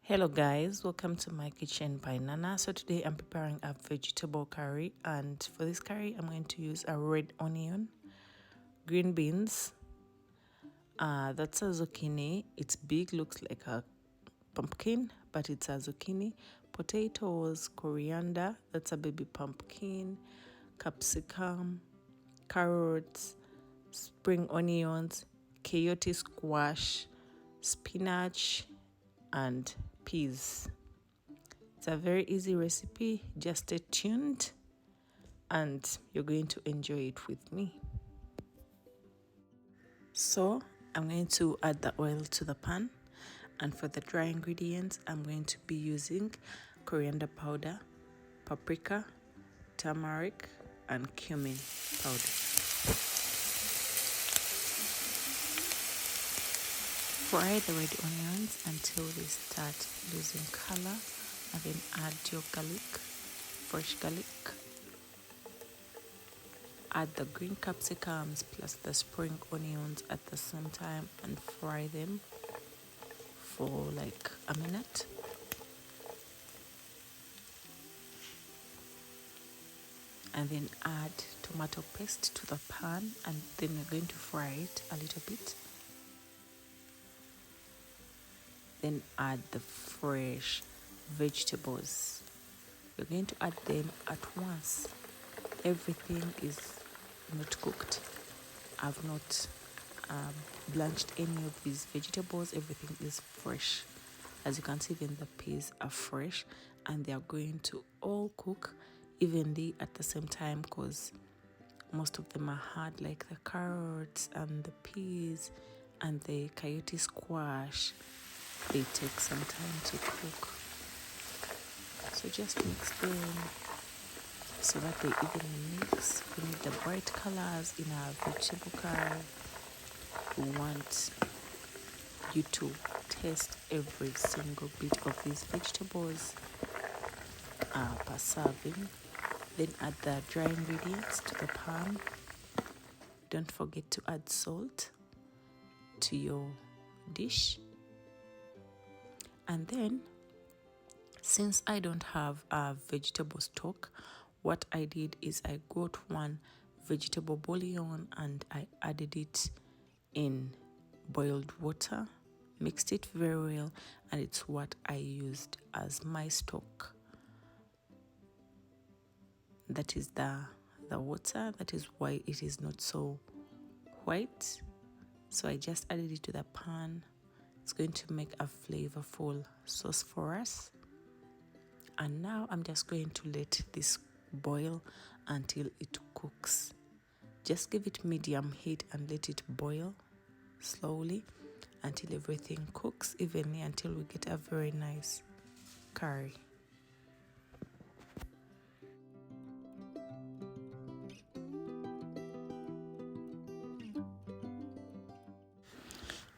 Hello guys, welcome to my kitchen by Nana. So today I'm preparing a vegetable curry, and for this curry I'm going to use a red onion, green beans, that's a zucchini. It's big, looks like a pumpkin, but it's a zucchini. Potatoes, coriander, that's a baby pumpkin, capsicum, carrots, spring onions, Cayote squash, spinach, and peas. It's a very easy recipe. Just stay tuned and you're going to enjoy it with me. So I'm going to add the oil to the pan, and for the dry ingredients I'm going to be using coriander powder, paprika, turmeric, and cumin powder. Fry the red onions until they start losing color, and then add your garlic, fresh garlic. Add the green capsicums plus the spring onions at the same time and fry them for like a minute. And then add tomato paste to the pan, and then we're going to fry it a little bit. Then add the fresh vegetables. We're going to add them at once. Everything is not cooked. I've not blanched any of these vegetables. Everything is fresh. As you can see, even the peas are fresh, and they are going to all cook evenly at the same time, because most of them are hard, like the carrots and the peas and the coyote squash. They take some time to cook, so just mix them so that they evenly mix. We need the bright colors in our vegetable curry. We want you to taste every single bit of these vegetables per serving. Then add the dry ingredients to the pan. Don't forget to add salt to your dish. And then, since I don't have a vegetable stock, what I did is I got one vegetable bouillon and I added it in boiled water, mixed it very well, and it's what I used as my stock. That is the water. That is why it is not so white. So I just added it to the pan. It's going to make a flavorful sauce for us. And now I'm just going to let this boil until it cooks. Just give it medium heat and let it boil slowly until everything cooks evenly, until we get a very nice curry.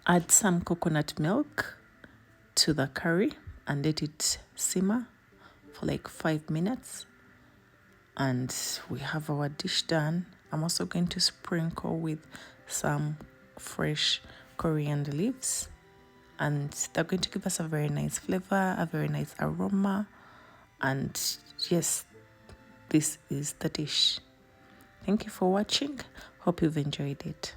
Add some coconut milk to the curry and let it simmer for like 5 minutes. And we have our dish done. I'm also going to sprinkle with some fresh coriander leaves, and they're going to give us a very nice flavor, a very nice aroma. And yes, this is the dish. Thank you for watching. Hope you've enjoyed it.